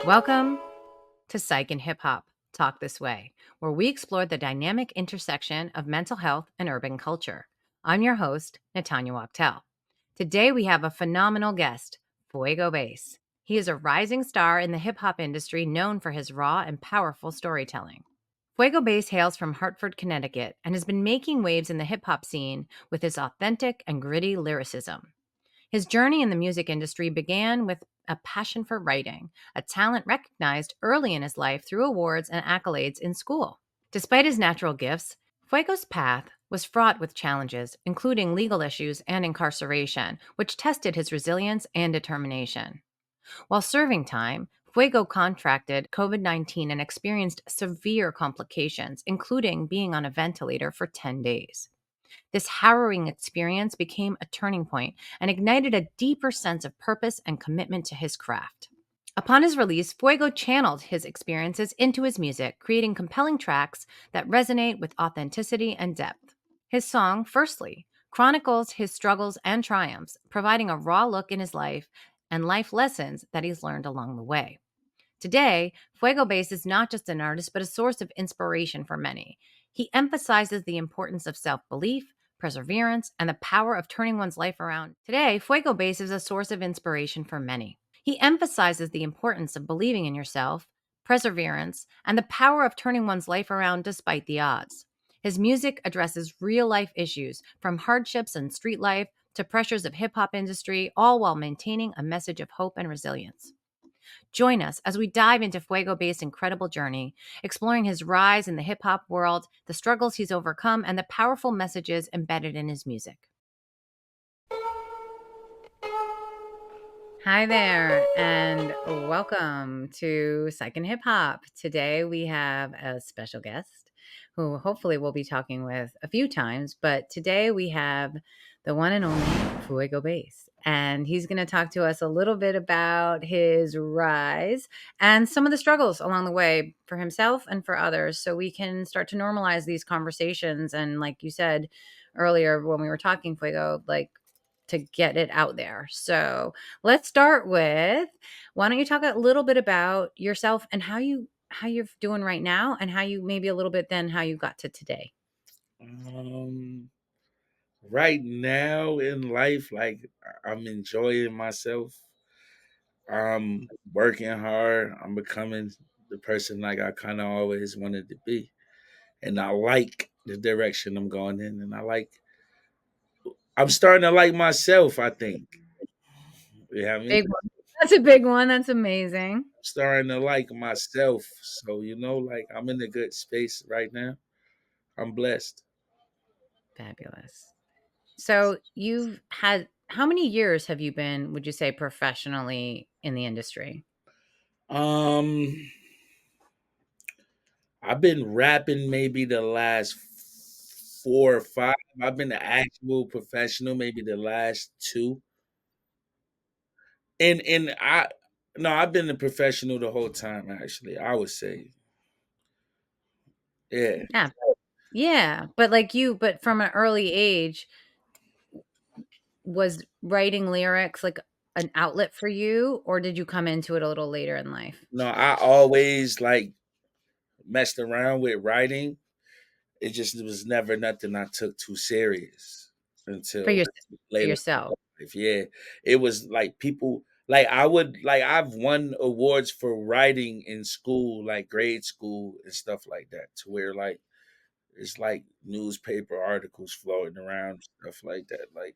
Welcome to Psych and Hip Hop Talk This Way, where we explore the dynamic intersection of mental health and urban culture. I'm your host, Natanya Wachtel. Today we have a phenomenal guest, Fuego Base. He is a rising star in the hip hop industry known for his raw and powerful storytelling. Fuego Base hails from Hartford, Connecticut, and has been making waves in the hip hop scene with his authentic and gritty lyricism. His journey in the music industry began with a passion for writing, a talent recognized early in his life through awards and accolades in school. Despite his natural gifts, Fuego's path was fraught with challenges, including legal issues and incarceration, which tested his resilience and determination. While serving time, Fuego contracted COVID-19 and experienced severe complications, including being on a ventilator for 10 days. This harrowing experience became a turning point and ignited a deeper sense of purpose and commitment to his craft. Upon his release, Fuego channeled his experiences into his music, creating compelling tracks that resonate with authenticity and depth. His song, Firstly, chronicles his struggles and triumphs, providing a raw look in his life and life lessons that he's learned along the way. Today, Fuego Base is not just an artist, but a source of inspiration for many. He emphasizes the importance of self belief, perseverance, and the power of turning one's life around. Today, Fuego Base is a source of inspiration for many. He emphasizes the importance of believing in yourself, perseverance, and the power of turning one's life around despite the odds. His music addresses real life issues, from hardships and street life to pressures of hip hop industry, all while maintaining a message of hope and resilience. Join us as we dive into Fuego Base's incredible journey, exploring his rise in the hip hop world, the struggles he's overcome, and the powerful messages embedded in his music. Hi there, and welcome to Psych and Hip Hop. Today we have a special guest who hopefully we'll be talking with a few times, but today we have the one and only Fuego Base. And he's going to talk to us a little bit about his rise and some of the struggles along the way for himself and for others, so we can start to normalize these conversations. And like you said earlier when we were talking, Fuego, like to get it out there. So let's start with, why don't you talk a little bit about yourself and how you're doing right now, and how you maybe a little bit then how you got to today. Um, right now in life, like I'm enjoying myself. I'm working hard. I'm becoming the person like I kind of always wanted to be, and I like the direction I'm going in, and I'm starting to like myself. I think you have me. Big one. That's a big one. That's amazing. Starting to like myself. So like I'm in a good space right now. I'm blessed. Fabulous. So you've had, how many years have you been, would you say, professionally in the industry? Um, I've been rapping maybe the last 4 or 5. I've been an actual professional maybe the last 2. And I no, I've been a professional the whole time actually, I would say. Yeah. Yeah. Yeah. But from an early age, was writing lyrics like an outlet for you, or did you come into it a little later in life? No, I always, like, messed around with writing. It was never nothing I took too serious For until your for later in yourself. life, yeah. It was like people like, I've won awards for writing in school, like grade school and stuff like that, to where, like, it's like newspaper articles floating around, stuff like that, like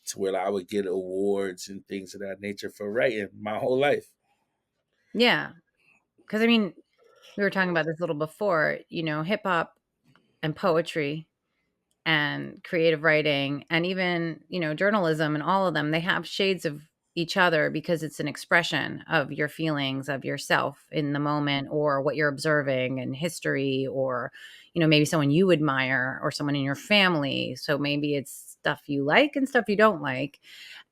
to where I would get awards and things of that nature for writing my whole life. Yeah, because I mean, we were talking about this a little before, hip hop and poetry and creative writing and even, journalism and all of them, they have shades of each other because it's an expression of your feelings of yourself in the moment, or what you're observing in history, or, maybe someone you admire or someone in your family. So maybe it's stuff you like and stuff you don't like.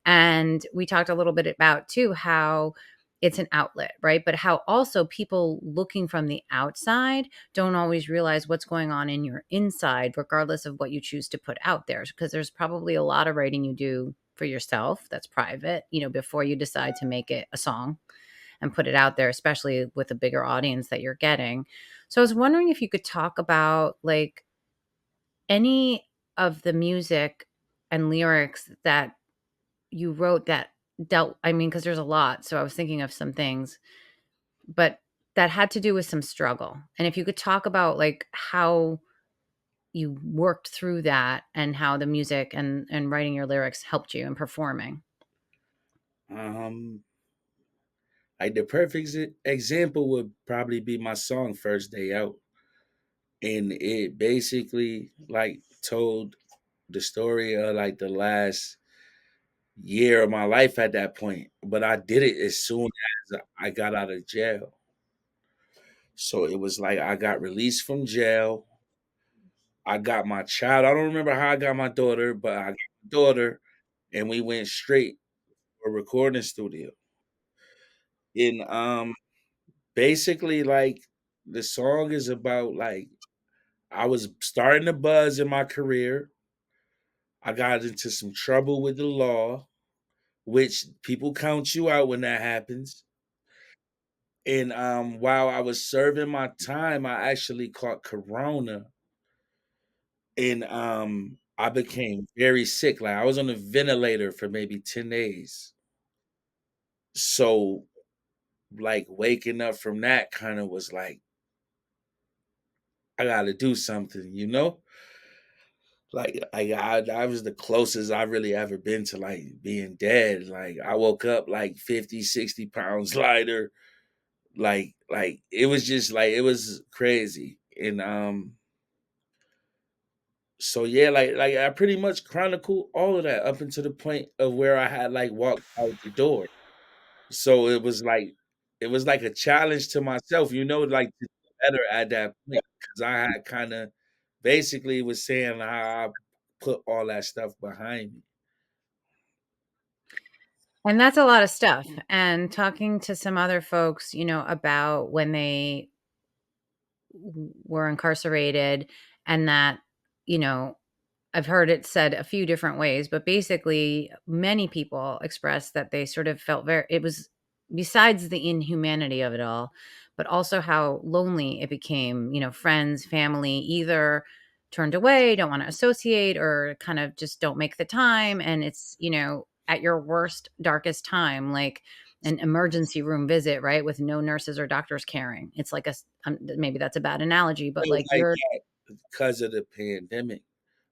And we talked a little bit about too how it's an outlet, right? But how also people looking from the outside don't always realize what's going on in your inside, regardless of what you choose to put out there. Because there's probably a lot of writing you do for yourself that's private, before you decide to make it a song. and put it out there, especially with a bigger audience that you're getting. So I was wondering if you could talk about like any of the music and lyrics that you wrote that dealt, I mean, because there's a lot. So I was thinking of some things, but that had to do with some struggle. And if you could talk about like how you worked through that and how the music and writing your lyrics helped you in performing. Um, like the perfect example would probably be my song "First Day Out," and it basically like told the story of like the last year of my life at that point. But I did it as soon as I got out of jail. So it was like I got released from jail. I got my child. I don't remember how I got my daughter, but I got my daughter, and we went straight to a recording studio. And basically like the song is about like I was starting to buzz in my career. I got into some trouble with the law, which people count you out when that happens. And while I was serving my time, I actually caught corona, and I became very sick. Like I was on a ventilator for maybe 10 days. So like waking up from that kind of was like I got to do something, you know? Like I was the closest I really ever been to like being dead. Like I woke up like 50, 60 pounds lighter. Like it was just like it was crazy. And so yeah, like I pretty much chronicled all of that up until the point of where I had like walked out the door. So it was like a challenge to myself, you know, like to do better at that point because I had kind of basically was saying how I put all that stuff behind me. And that's a lot of stuff. And talking to some other folks, about when they were incarcerated and that, you know, I've heard it said a few different ways, but basically, many people expressed that they sort of felt it was besides the inhumanity of it all, but also how lonely it became. Friends, family either turned away, don't want to associate, or kind of just don't make the time. And it's, at your worst, darkest time, like an emergency room visit, right? With no nurses or doctors caring. It's like maybe that's a bad analogy, but Feels like like you're, that because of the pandemic.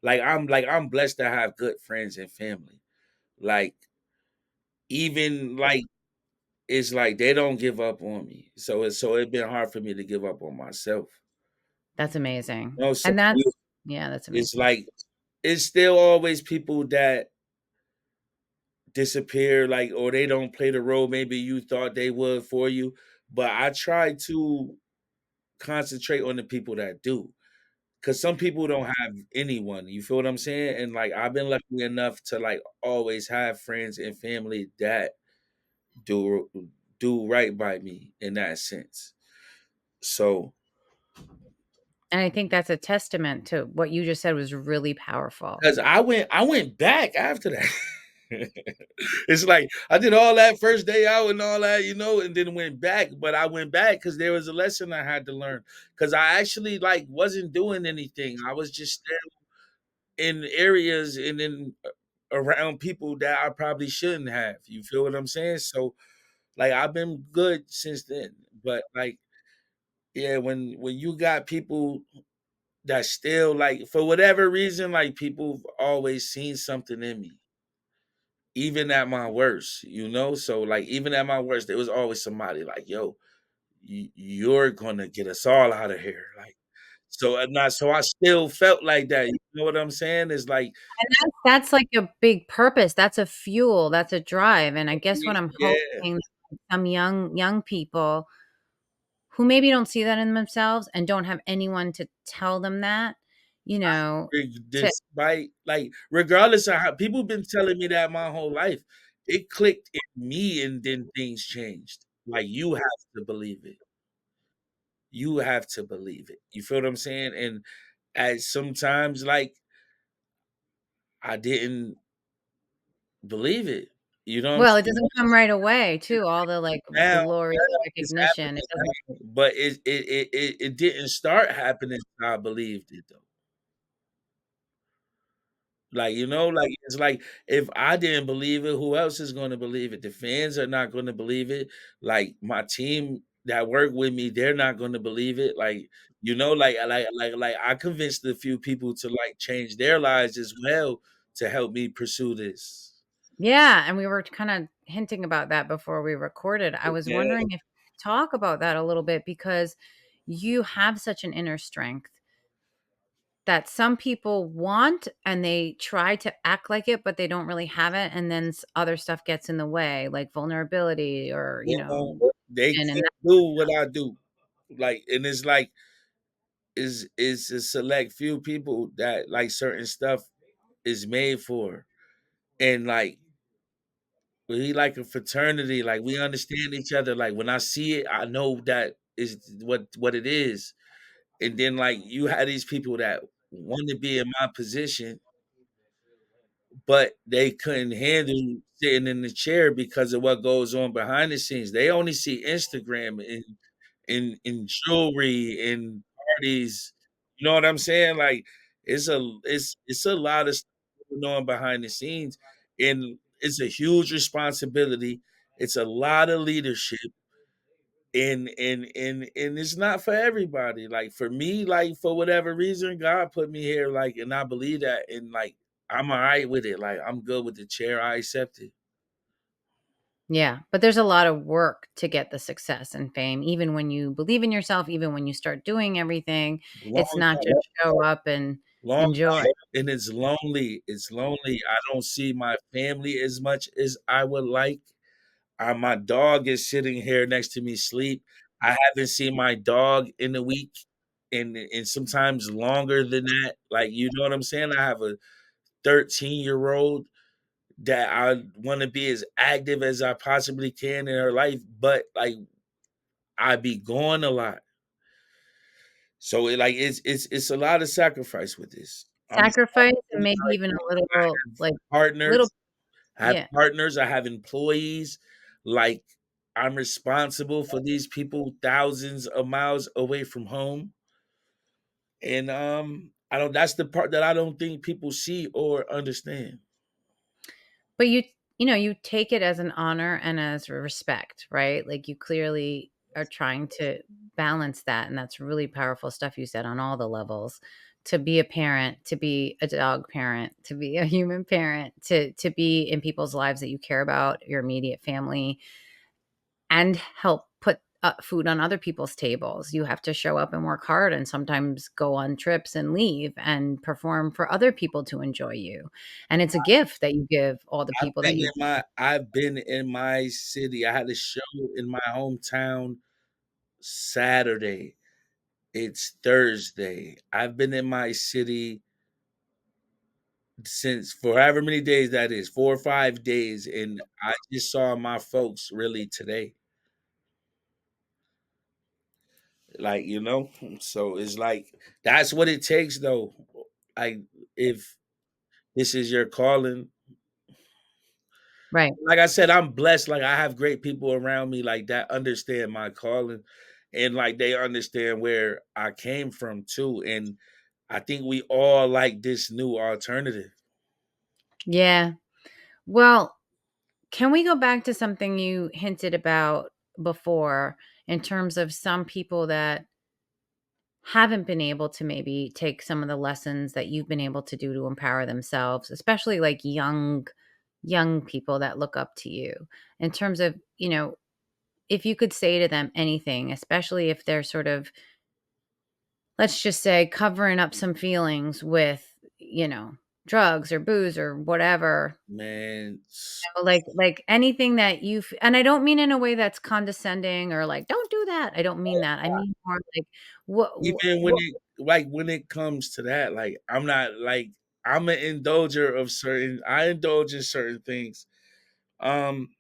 Like I'm blessed to have good friends and family. Like even like it's like they don't give up on me. So it's been hard for me to give up on myself. that's amazing. You know, so And yeah, that's it's amazing. like it's still always people that disappear, like or they don't play the role maybe you thought they would for you. But I try to concentrate on the people that do. Cause some people don't have anyone, you feel what I'm saying? And like I've been lucky enough to like always have friends and family that do do right by me in that sense. So, And I think that's a testament to what you just said was really powerful. cause I went back after that. It's like I did all that first day out and all that, and then went back. But I went back because there was a lesson I had to learn. Cause I actually like wasn't doing anything. I was just in areas and in around people that I probably shouldn't have. You feel what I'm saying? So like I've been good since then. But like yeah, when you got people that still like for whatever reason, like people have always seen something in me. Even at my worst. So like even at my worst, there was always somebody like, yo, you're gonna get us all out of here. Like so I still felt like that. You know what I'm saying? It's like And that's like a big purpose. That's a fuel, that's a drive. And I guess what I'm yeah. hoping some young people who maybe don't see that in themselves and don't have anyone to tell them that, to Despite like regardless of how people been telling me that my whole life, it clicked in me and then things changed. Like you have to believe it. You have to believe it. You feel what I'm saying? And as sometimes like I didn't believe it. You know what I'm Well, it saying? doesn't come right away too, all the, like, Now glorious it's recognition. It happening doesn't. now, but it didn't start happening how I believed it though. Like, like it's like if I didn't believe it, who else is gonna believe it? The fans are not gonna believe it. Like my team that work with me, they're not gonna believe it. Like, like I convinced a few people to like change their lives as well to help me pursue this. Yeah, and we were kinda hinting about that before we recorded. I was Yeah, wondering if talk about that a little bit because you have such an inner strength that some people want and they try to act like it, but they don't really have it, and then other stuff gets in the way, like vulnerability or, yeah, they and can't do what I do. Like, and it's like is a select few people that like certain stuff is made for. And like we like a fraternity, like we understand each other. Like when I see it, I know that is what it is. And then like you had these people that want to be in my position, but they couldn't handle sitting in the chair because of what goes on behind the scenes. They only see Instagram and in jewelry and parties. You know what I'm saying? Like it's a lot of stuff going on behind the scenes, and it's a huge responsibility. It's a lot of leadership, and it's not for everybody. Like for me, like for whatever reason, God put me here, like, and I believe that, and like I'm all right with it. Like I'm good with the chair. I accept it. yeah, but there's a lot of work to get the success and fame, even when you believe in yourself, even when you start doing everything. It's Long not just show up and Long enjoy. time, and it's lonely. It's lonely. I don't see my family as much as I would like. My dog is sitting here next to me sleep. I haven't seen my dog in a week, and sometimes longer than that. Like, you know what I'm saying? I have a 13-year-old that I want to be as active as I possibly can in her life, but like I be gone a lot. So it's a lot of sacrifice with this. Sacrifice and Like maybe even a little, like, little partners. I have yeah. partners, I have employees, like, I'm responsible for these people thousands of miles away from home, and, I don't that's the part that I don't think people see or understand. But you take it as an honor and as a respect, right? Like, you clearly are trying to balance that, and that's really powerful stuff you said on all the levels. To be a parent, to be a dog parent, to be a human parent, to be in people's lives that you care about, your immediate family, and help put, food on other people's tables. You have to show up and work hard and sometimes go on trips and leave and perform for other people to enjoy you, and it's a gift that you give all the people that you. I've been in my city. I had a show in my hometown Saturday. It's Thursday. I've been in my city since for however many days that is, 4 or 5 days, and I just saw my folks really today. Like, so it's like that's what it takes though. Like if this is your calling, Right. like I said, I'm blessed. Like I have great people around me like that understand my calling, and like they understand where I came from too. And I think we all like this new alternative. Yeah. Well, can we go back to something you hinted about before in terms of some people that haven't been able to maybe take some of the lessons that you've been able to do to empower themselves, especially like young people that look up to you in terms of, if you could say to them anything, especially if they're sort of, let's just say, covering up some feelings with, drugs or booze or whatever. Man, Like anything that and I don't mean in a way that's condescending or like, "Don't do that." I don't mean that. I mean more like, even what when it comes to that, like I'm not like I'm an indulger of certain I indulge in certain things. Um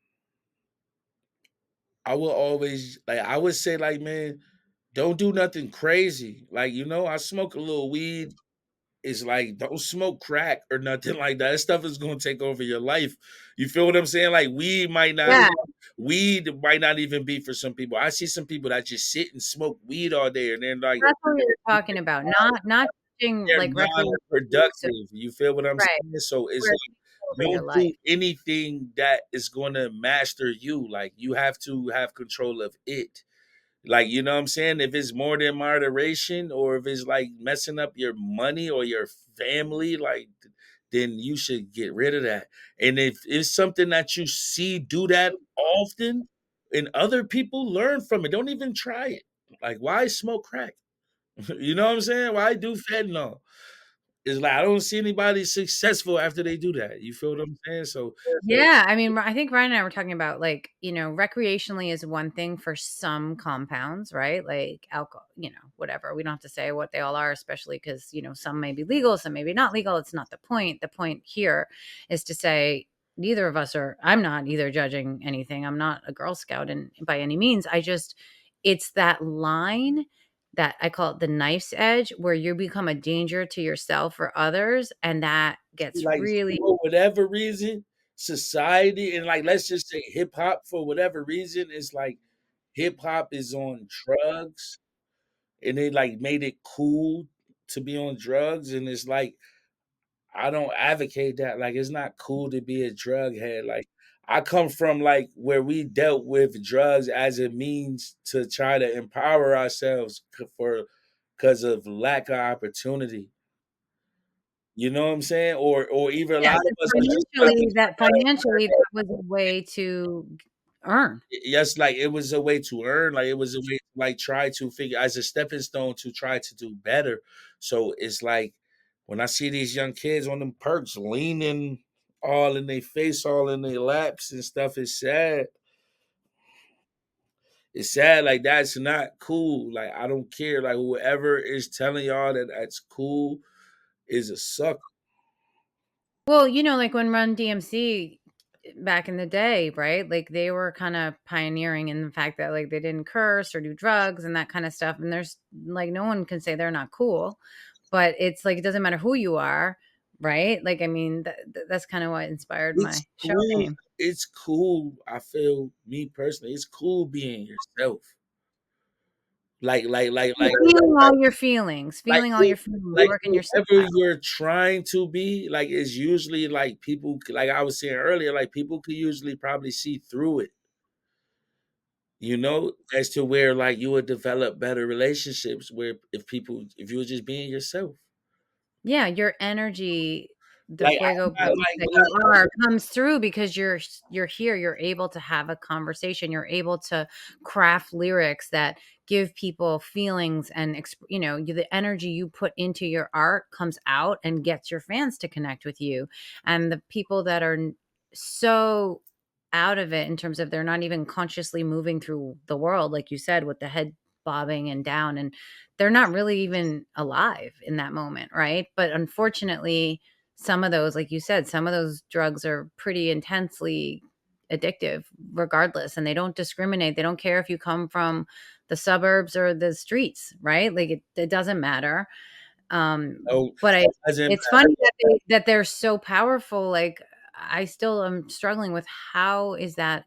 I will always like I would say like, man, don't do nothing crazy. Like, I smoke a little weed. is like don't smoke crack or nothing like that. That stuff is gonna take over your life. You feel what I'm saying? Like Yeah, weed might not even be for some people. I see some people that just sit and smoke weed all day and then like that's what we were talking about. Not judging they're like recreational use of non-productive. You feel what I'm right, saying? So it's where it like takes over your don't life. do anything that is gonna master you. Like you have to have control of it. Like, you know what I'm saying? If it's more than moderation or if it's like messing up your money or your family, like then you should get rid of that. And if it's something that you see do that often and other people learn from it, don't even try it. Like why smoke crack? You know what I'm saying? Why do fentanyl? It's like I don't see anybody successful after they do that. You feel what I'm saying? So Yeah, I mean, I think Ryan and I were talking about like, recreationally is one thing for some compounds, right? Like alcohol, whatever. We don't have to say what they all are, especially because, some may be legal, some may be not legal. It's not the point. The point here is to say neither of us are, I'm not either judging anything. I'm not a Girl Scout and by any means. It's that line that I call it the knife's edge where you become a danger to yourself or others. And that gets like really, for whatever reason, society and like let's just say hip hop for whatever reason, it's like hip hop is on drugs and they like made it cool to be on drugs and it's like I don't advocate that. Like it's not cool to be a drug head. Like I come from like where we dealt with drugs as a means to try to empower ourselves for because of lack of opportunity. You know what I'm saying? Or even a yeah, lot that of us are just financially, that was a way to earn. yes, like it was a way to earn, like it was a way to like try to figure as a stepping stone to try to do better. So it's like when I see these young kids on them perks leaning all in their face, all in their laps and stuff, it's sad. It's sad, like that's not cool. Like I don't care. Like whoever is telling y'all that that's cool is a sucker. Well, like when Run DMC back in the day, right? Like they were kind of pioneering in the fact that like they didn't curse or do drugs and that kind of stuff. And there's like no one can say they're not cool, but it's like it doesn't matter who you are, right? Like I mean, that's kind of what inspired It's my show cool. name. It's cool. I feel me personally, it's cool being yourself. Like like like like like Feeling all who your feelings, like working yourself whoever out. you're trying to be, like, is usually, like, people like I was saying earlier, like, people could usually probably see through it, as to where, like, you would develop better relationships where if you were just being yourself. Yeah, your energy, the Like, fuego I'm not base like that when you are comes through because you're here, you're able to have a conversation, you're able to craft lyrics that give people feelings and the energy you put into your art comes out and gets your fans to connect with you. And the people that are so out of it in terms of they're not even consciously moving through the world, like you said, with the head bobbing and down and they're not really even alive in that moment, right? But unfortunately, some of those, like you said, some of those drugs are pretty intensely addictive regardless, and they don't discriminate. They don't care if you come from the suburbs or the streets, right? Like it doesn't matter. oh, But I it doesn't it's funny that they're so powerful. Like I still am struggling with how is that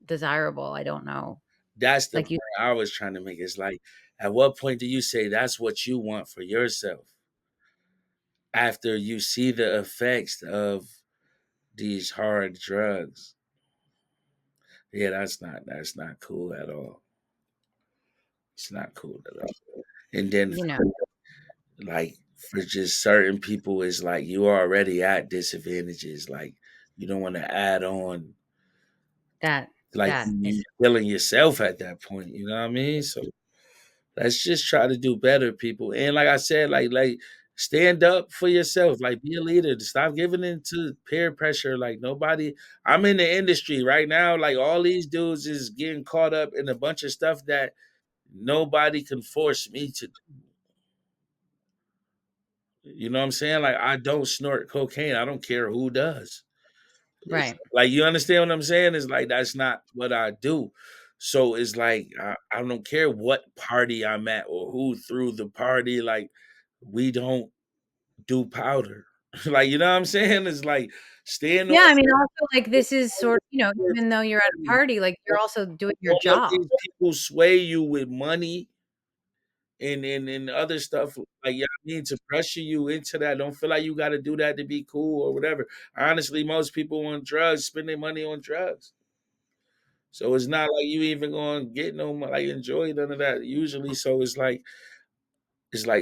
desirable? I don't know. that's the Like point you I was trying to make. It's like, at what point do you say that's what you want for yourself after you see the effects of these hard drugs? Yeah, that's not cool at all. It's not cool at all. And then you know like for just certain people, it's like you already at disadvantages. Like you don't want to add on, that like that you is killing yourself at that point. You know what I mean? So let's just try to do better, people. And like I said, like stand up for yourself. Like be a leader. Stop giving in to peer pressure. Like nobody. I'm in the industry right now. Like all these dudes is getting caught up in a bunch of stuff that nobody can force me to. You know what I'm saying? Like I don't snort cocaine. I don't care who does. It's right. like you understand what I'm saying? It's like that's not what I do. So it's like I don't care what party I'm at or who threw the party. Like we don't do powder. Like, you know what I'm saying? It's like staying Yeah, on I mean, also, like, this is even though you're at a party, like, you're also doing your don't let job. these people sway you with money and other stuff, like, yeah, I mean, to pressure you into that. Don't feel like you gotta do that to be cool or whatever. Honestly, most people on drugs spend their money on drugs. So it's not like you even gonna get no like, enjoy none of that usually, so it's like,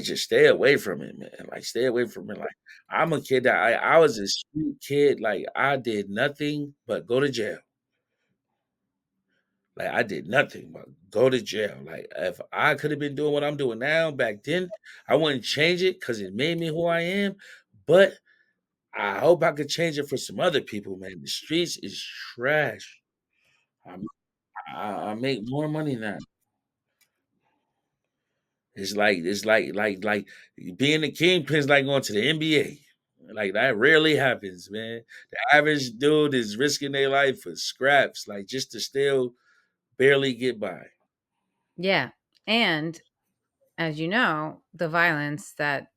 just stay away from it, man, like, stay away from it, like, I'm a kid that I was a street kid, like, I did nothing but go to jail. Like, I did nothing but go to jail. Like, if I could have been doing what I'm doing now back then, I wouldn't change it because it made me who I am, but I hope I could change it for some other people, man. The streets is trash. I'm I make more money now. It's like being a kingpin is like going to the NBA. Like, that rarely happens, man. The average dude is risking their life for scraps, like, just to still barely get by. Yeah, and as you know, the violence that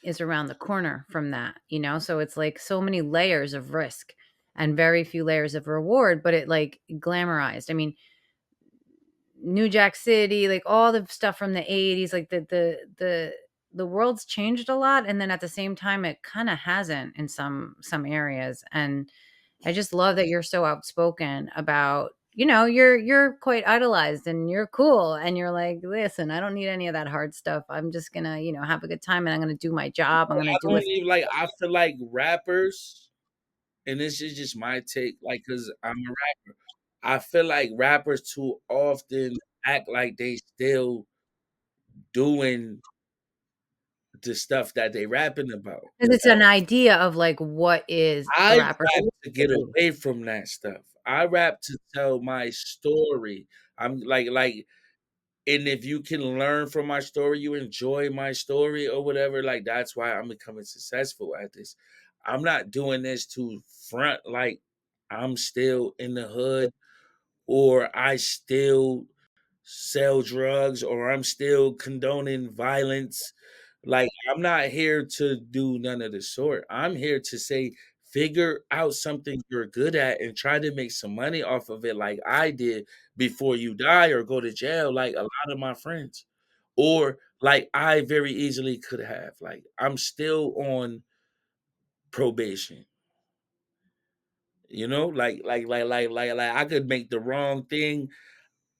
is around the corner from that, so it's like so many layers of risk and very few layers of reward, but it, like, glamorized. I mean, New Jack City, like, all the stuff from the '80s, like, the world's changed a lot, and then at the same time, it kinda hasn't in some areas, and I just love that you're so outspoken about, you're quite idolized and you're cool, and you're like, "Listen, I don't need any of that hard stuff. I'm just gonna, have a good time, and I'm gonna do my job. I'm gonna I do don't it." even like I feel like rappers, and this is just my take, like, cause I'm a rapper. I feel like rappers too often act like they still doing the stuff that they rapping about. 'Cause it's an idea of, like, what is a I rapper rap supposed to to get be. away from that stuff. I rap to tell my story. I'm like, and if you can learn from my story, you enjoy my story or whatever, like, that's why I'm becoming successful at this. I'm not doing this to front like I'm still in the hood or I still sell drugs or I'm still condoning violence. Like, I'm not here to do none of the sort. I'm here to say, figure out something you're good at and try to make some money off of it like I did before you die or go to jail like a lot of my friends. Or like I very easily could have. Like, I'm still on probation. Like I could make the wrong thing.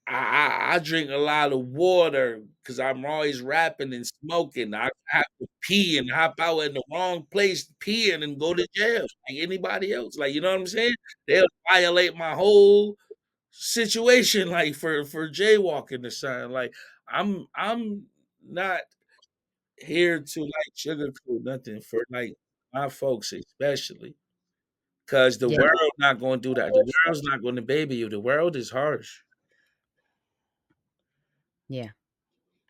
I drink a lot of water because I'm always rapping and smoking. I have to pee and hop out in the wrong place, peeing and go to jail like anybody else. Like, you know what I'm saying? They'll violate my whole situation, like for jaywalking or something. Like, I'm not here to like sugarcoat nothing for like my folks especially. Cause the Yeah, world not gonna do that. The world's not gonna baby you. The world is harsh. yeah,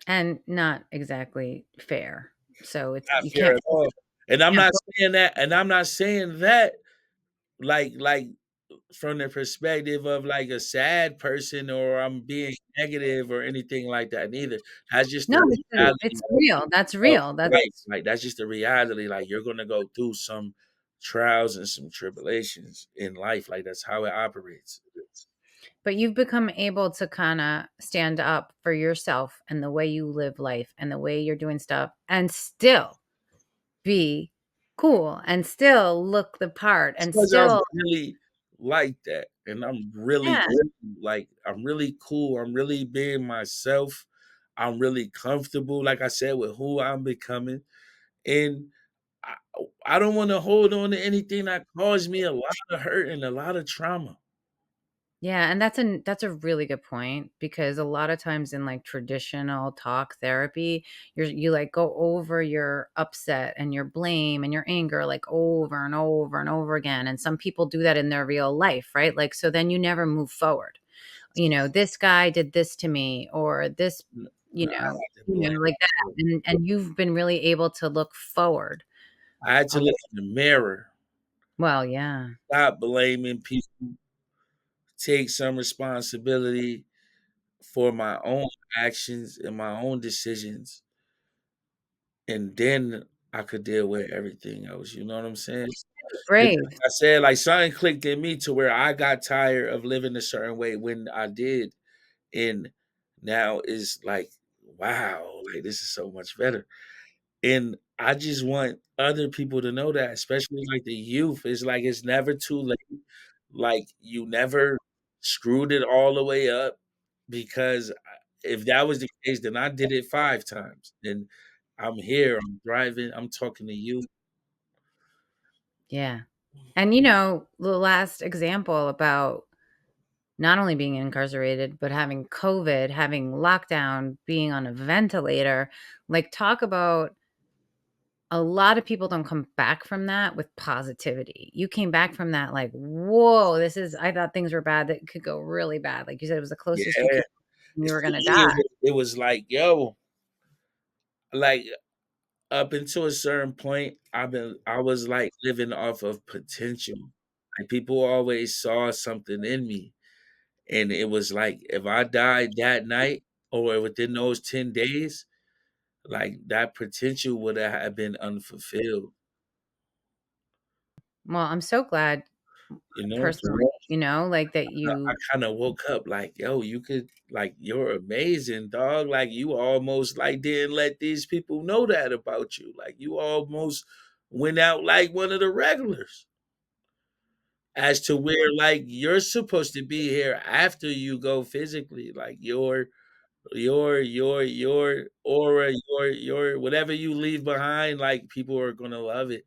and not exactly fair. So it's Not you fair can't at all. And I'm can't not put saying that and I'm not saying that like from the perspective of like a sad person or I'm being negative or anything like that neither. That's just no, the it's reality real. That's of real. life. That's Like, that's just the reality. Like, you're gonna go through some trials and some tribulations in life. Like, that's how it operates. But you've become able to kinda stand up for yourself and the way you live life and the way you're doing stuff and still be cool and still look the part It's and 'cause I'm still. really like that, and I'm really Yeah, cool, like, I'm really cool, I'm really being myself, I'm really comfortable, like I said, with who I'm becoming, and I I don't wanna hold on to anything that caused me a lot of hurt and a lot of trauma. yeah, and that's a really good point because a lot of times in, like, traditional talk therapy, you, like, go over your upset and your blame and your anger, like, over and over and over again, and some people do that in their real life, right? Like, so then you never move forward. "This guy did this to me," or this, No, I had to blame like that, and you've been really able to look forward. I had to A look in the mirror, Well, yeah. stop blaming people, take some responsibility for my own actions and my own decisions, and then I could deal with everything else. You know what I'm saying? And Brave. like I said, like something clicked in me to where I got tired of living a certain way when I did, and now it's like, wow, like this is so much better. And I just want other people to know that, especially like the youth. It's like it's never too late. Like you never screwed it all the way up because if that was the case, then I did it 5 times. And I'm here, I'm thriving, I'm talking to you. Yeah. And, you know, the last example about not only being incarcerated, but having COVID, having lockdown, being on a ventilator, like, talk about a lot of people don't come back from that with positivity. You came back from that like, "Whoa, this is I thought things were bad that could go really bad." Like you said, it was the closest you Yeah. could you It's were for gonna me, die. it was like, yo, like up until a certain point, I was like living off of potential. Like people always saw something in me. And it was like if I died that night or within those 10 days, like that potential would have been unfulfilled. Well, I'm so glad You know? personally, you know, like that I you kinda woke up like, yo, you could like you're amazing, dog. Like you almost like didn't let these people know that about you. Like you almost went out like one of the regulars. As to where like you're supposed to be here after you go physically. Like your aura, your whatever you leave behind, like people are gonna love it.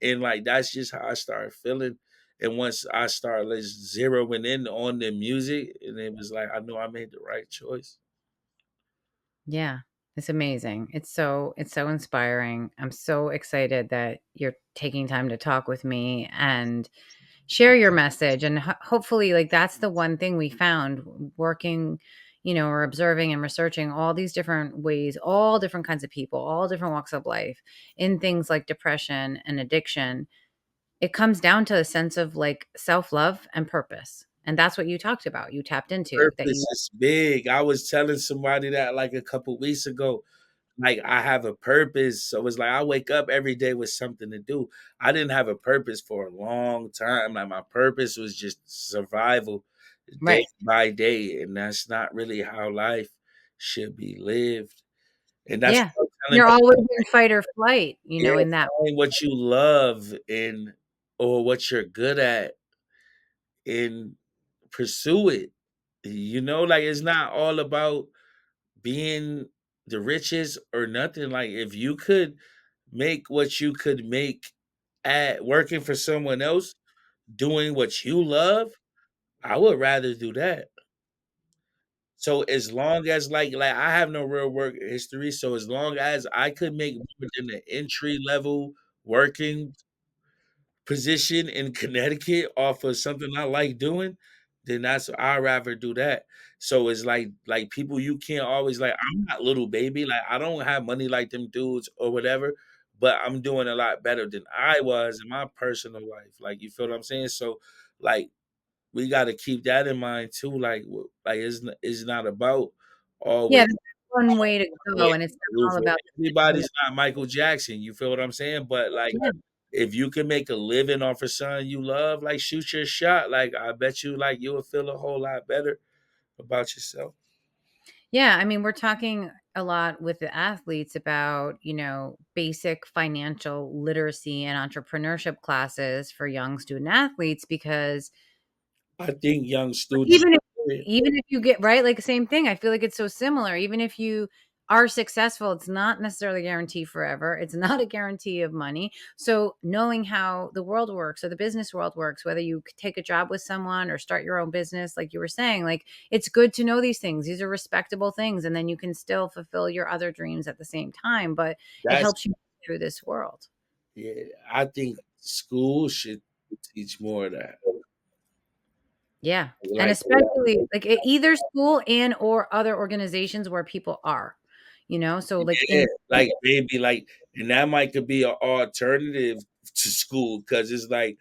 And like that's just how I started feeling. And once I started like zeroing in on the music, and it was like I know I made the right choice. yeah, it's amazing. It's so inspiring. I'm so excited that you're taking time to talk with me and share your message and hopefully like that's the one thing we found working, you know, or observing and researching all these different ways, all different kinds of people, all different walks of life in things like depression and addiction. It comes down to a sense of like self-love and purpose, and that's what you talked about, you tapped into that Purpose you is big. I was telling somebody that like a couple weeks ago. Like I have a purpose. So it's like I wake up every day with something to do. I didn't have a purpose for a long time. Like my purpose was just survival day right. by day. And that's not really how life should be lived. And that's Yeah, what I'm telling you're people. always in fight or flight, you Yeah, know, in that. find what you love and or what you're good at and pursue it. You know, like it's not all about being the richest or nothing. Like if you could make what you could make at working for someone else, doing what you love, I would rather do that. So as long as like I have no real work history, so as long as I could make more than the entry level working position in Connecticut off of something I like doing, then that's I'd rather do that. So it's like people you can't always like I'm not little baby, like I don't have money like them dudes or whatever, but I'm doing a lot better than I was in my personal life. Like you feel what I'm saying? So like we got to keep that in mind too. Like like it's not about Yeah, always that's one way to yeah, go, and it's not roof all over about everybody's not Michael Jackson. You feel what I'm saying? But like yeah. if you can make a living off of something you love, like shoot your shot. Like I bet you like you'll feel a whole lot better about yourself. Yeah, I mean, we're talking a lot with the athletes about, you know, basic financial literacy and entrepreneurship classes for young student athletes because I think young students even if period. even if you get right, like, same thing, I feel like it's so similar. Even if you are successful, it's not necessarily a guarantee forever. It's not a guarantee of money. So, knowing how the world works or the business world works, whether you take a job with someone or start your own business, like you were saying, like, it's good to know these things. These are respectable things, and then you can still fulfill your other dreams at the same time, but it That's helps you through this world. yeah. I think school should teach more of that. Yeah, and Like especially, like, either school and or other organizations where people are, you know? So, like, yeah, in like maybe like and that might could be an alternative to school because it's like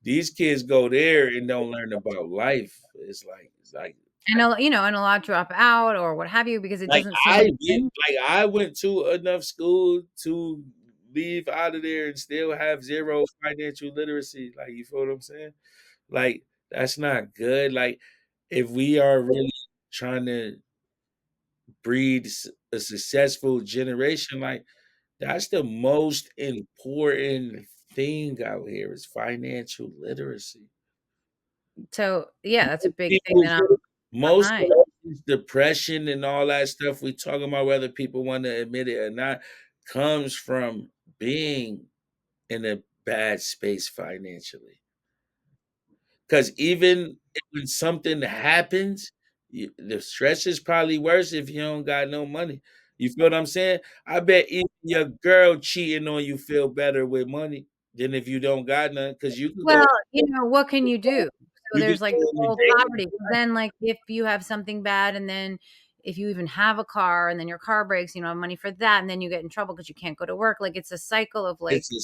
these kids go there and don't learn about life. It's like and a you know, and a lot drop out or what have you because it Like, doesn't sink in. I went to enough school to leave out of there and still have zero financial literacy. Like, you feel what I'm saying? Like, that's not good. Like, if we are really trying to breed a successful generation, like, that's the most important thing out here is financial literacy. So, yeah, that's a Most big thing people's that I'm most behind. of this depression and all that stuff we talking about, whether people want to admit it or not, comes from being in a bad space financially. Because even when something happens, the stress is probably worse if you don't got no money. You feel what I'm saying? I bet even your girl cheating on you feel better with money than if you don't got none. Because Well, what can you do? So you could there's, like, go the on a whole date. poverty. 'Cause then, like, if you have something bad and then if you even have a car and then your car breaks, you don't have money for that, and then you get in trouble because you can't go to work, like, it's a cycle of, like, It's a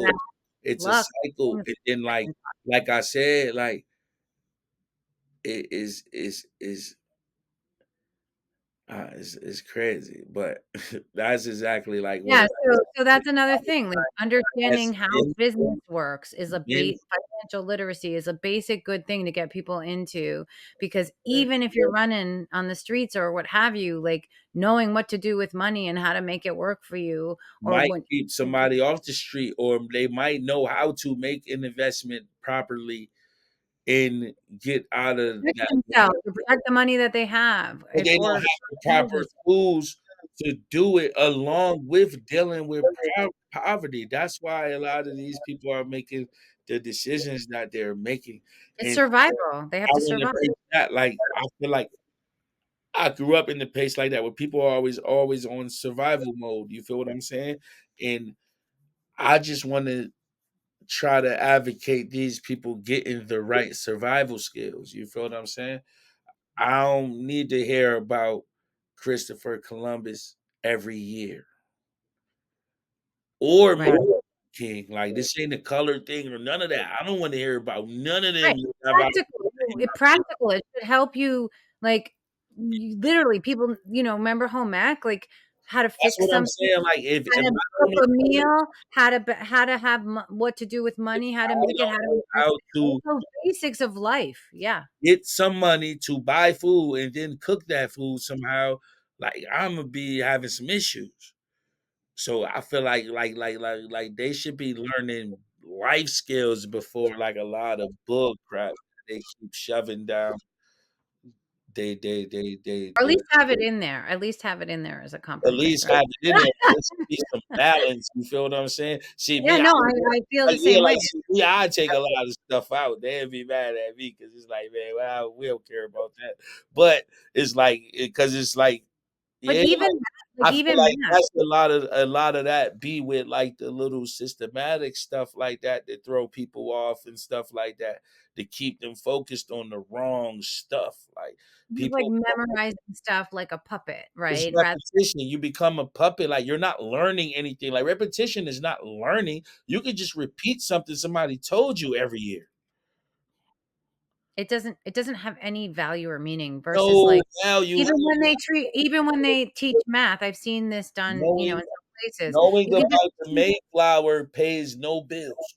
bad cycle. It's a luck, cycle. things And then like I said, like it is crazy. But that's exactly like what Yeah, it so that's another thing, like, has understanding how been business works is a been financial literacy is a basic good thing to get people into, because even if you're running on the streets or what have you, like, knowing what to do with money and how to make it work for you or might when keep somebody off the street, or they might know how to make an investment properly and get out of protect that. themselves, to protect the money that they have But in they don't order have the to proper business. tools to do it along with dealing with poverty. That's why a lot of these people are making the decisions that they're making. It's And survival, they have I to want to survive. break that. Like, I feel like I grew up in the pace like that where people are always on survival mode. You feel what I'm saying? And I just want to try to advocate these people getting the right survival skills. You feel what I'm saying? I don't need to hear about Christopher Columbus every year or Right. Martin King. Like, this ain't a color thing or none of that. I don't want to hear about none of Right. them. About Practical, it should help you, like, you literally, people, remember home ec, like, how to that's fix what I'm something, saying. Like, if how I to don't cook a meal, how to have what to do with if money, how to I make it, how don't to know invest how it, to all those basics of life, yeah. get some money to buy food and then cook that food somehow, like, I'm gonna be having some issues. So I feel like they should be learning life skills before like a lot of bull crap they keep shoving down. Or at They least have it in there, at least have it in there as a at compromise, least right? have it in there. There should be some balance. You feel what I'm saying? See Yeah, me, no, I feel the yeah, same way. like see me, I take a lot of stuff out. They'd be mad at me because it's like, man, well, we don't care about that. But it's like because it's like, But yeah, even I feel even like math. that's a lot of that be with like the little systematic stuff like that that throw people off and stuff like that to keep them focused on the wrong stuff. Like, Just, like, people, memorizing stuff like a puppet, it's right? Rather, repetition. You become a puppet. Like, you're not learning anything. Like, repetition is not learning. You could just repeat something somebody told you every year. it doesn't have any value or meaning versus, No like, value, even when they teach math, I've seen this done, in knowing some places. knowing You can just about the Mayflower pays no bills.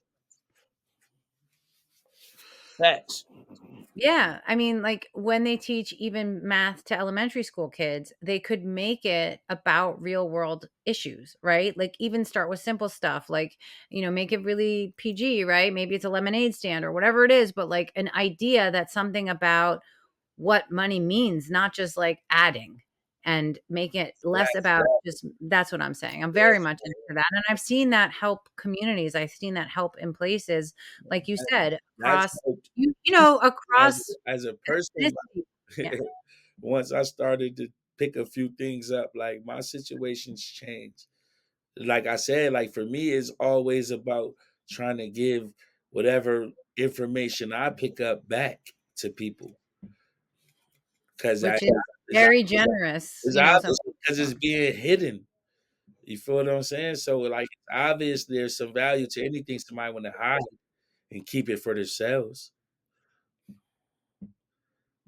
Facts. Yeah, I mean, like, when they teach even math to elementary school kids, they could make it about real world issues, right? Like, even start with simple stuff, like, make it really PG, right? Maybe it's a lemonade stand or whatever it is, but, like, an idea that's something about what money means, not just, like, adding, and make it less Facts. about just that's what I'm saying. I'm very Yes. much into that, and I've seen that help communities. I've seen that help in places, like you said, That's across helped as across as a person. ethnicity. Yeah. Once I started to pick a few things up, like, my situations changed. Like I said, like, for me, it's always about trying to give whatever information I pick up back to people because I Which is it's, very generous, it's some obvious because people it's don't. being hidden. You feel what I'm saying? So, like, it's obvious there's some value to anything somebody want to hide and keep it for themselves.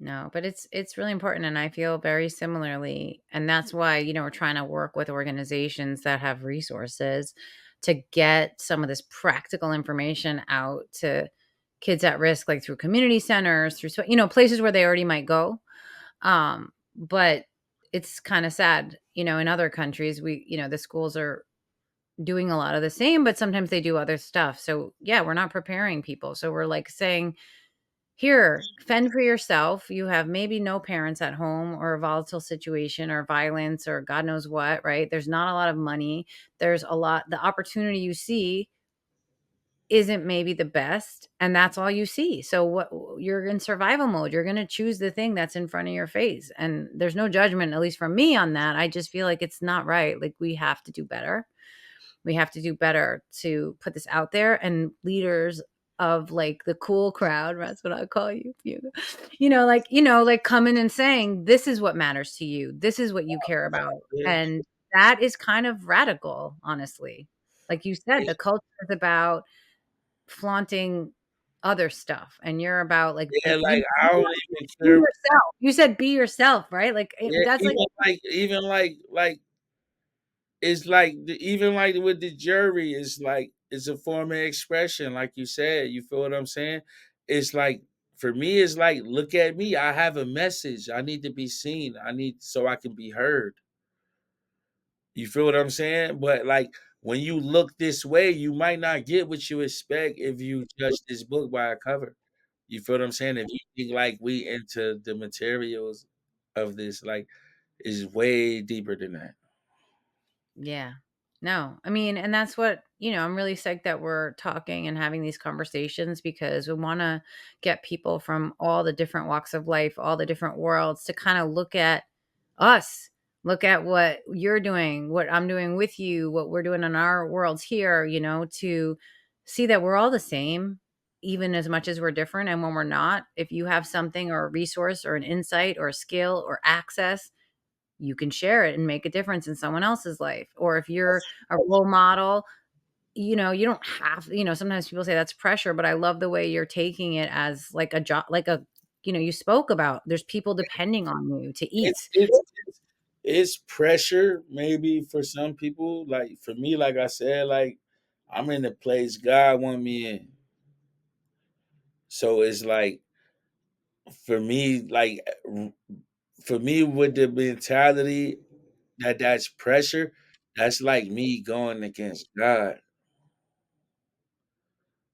No, but it's really important, and I feel very similarly, and that's why, we're trying to work with organizations that have resources to get some of this practical information out to kids at risk, like through community centers, through, places where they already might go. But it's kind of sad, in other countries, the schools are doing a lot of the same, but sometimes they do other stuff. So yeah, we're not preparing people. So we're like saying, here, fend for yourself. You have maybe no parents at home, or a volatile situation, or violence, or God knows what, right? There's not a lot of money. The opportunity you see isn't maybe the best, and that's all you see. So what, you're in survival mode. You're going to choose the thing that's in front of your face. And there's no judgment, at least from me, on that. I just feel like it's not right. Like, we have to do better. We have to do better to put this out there, and leaders of like the cool crowd, that's what I call you, like coming and saying, this is what matters to you. This is what you care about. Yeah, And that is kind of radical, honestly. Like you said, the culture is about flaunting other stuff, and you're about like, yeah, like I don't even be care. yourself. You said be yourself, right? Like Yeah, that's like, even like it's like even like with the jury, it's like it's a form of expression, like you said. You feel what I'm saying? It's like for me, it's like look at me. I have a message. I need to be seen. I need so I can be heard. You feel what I'm saying? But like when you look this way, you might not get what you expect if you judge this book by a cover. You feel what I'm saying? If you think like we into the materials of this, like is way deeper than that. yeah. No, I mean, and that's what, I'm really psyched that we're talking and having these conversations, because we want to get people from all the different walks of life, all the different worlds, to kind of look at us, look at what you're doing, what I'm doing with you, what we're doing in our worlds here, to see that we're all the same, even as much as we're different. And when we're not, if you have something, or a resource, or an insight, or a skill, or access, you can share it and make a difference in someone else's life. Or if you're a role model, you don't have, sometimes people say that's pressure, but I love the way you're taking it as like a job, like you spoke about, there's people depending on you to It's eat. it's it's it's pressure maybe for some people. Like for me, like I said, like I'm in the place God want me in. So it's like for me, like for me with the mentality that's pressure, that's like me going against God.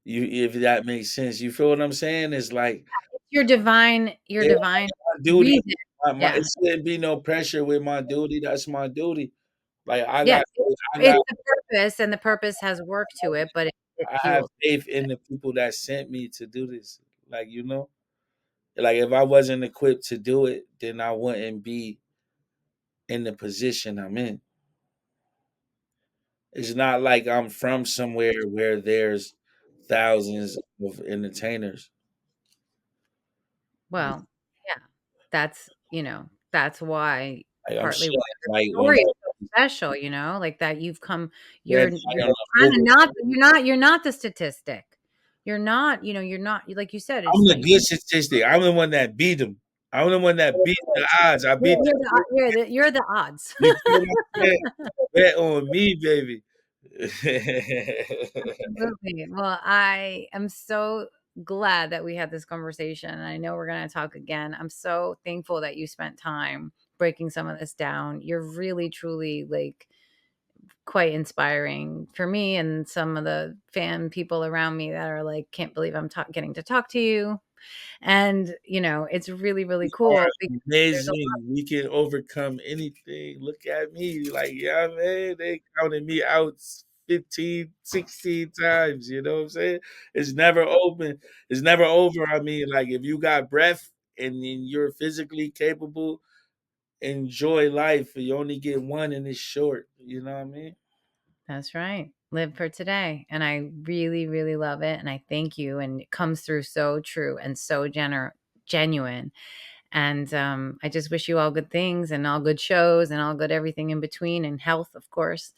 You if that makes sense. You feel what I'm saying? It's like Your yeah, divine my duty. reason. It Yeah. shouldn't be no pressure with my duty. That's my duty. Like Yeah. I It's got the purpose, and the purpose has work to it, but it I have fuels. faith in the people that sent me to do this. Like, like if I wasn't equipped to do it, then I wouldn't be in the position I'm in. It's not like I'm from somewhere where there's thousands of entertainers. Well, yeah. That's why, Like I'm partly shedding why your light on story is so special, like that you've come, red you're light on kind the of over. not, you're not the statistic. You're not, like you said, I'm it's the not, good statistic. I'm the one that beat them. I'm the one that beat the odds. I beat the you're the odds. you feel what I'm saying? Bet on me, baby. Absolutely. Well, I am so glad that we had this conversation. And I know we're going to talk again. I'm so thankful that you spent time breaking some of this down. You're really, truly like quite inspiring for me, and some of the fan people around me that are like, can't believe I'm getting to talk to you. And, it's really, really You are cool because there's a amazing. We can overcome anything. Look at me. Like, yeah, man, they counted me out 15, 16 times. You know what I'm saying? It's never open. It's never over. I mean, like, if you got breath and then you're physically capable, enjoy life. You only get one and it's short. You know what I mean? That's right. Live for today. And I really, really love it. And I thank you. And it comes through so true and so genuine. And I just wish you all good things, and all good shows, and all good everything in between, and health, of course.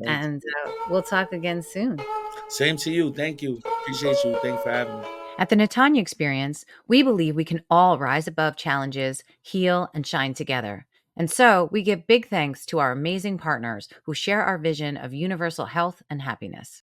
Thank And we'll talk again soon. you. Same to you. Thank you. Appreciate you. Thanks for having me. At the Natanya Experience, we believe we can all rise above challenges, heal, and shine together. And so we give big thanks to our amazing partners who share our vision of universal health and happiness.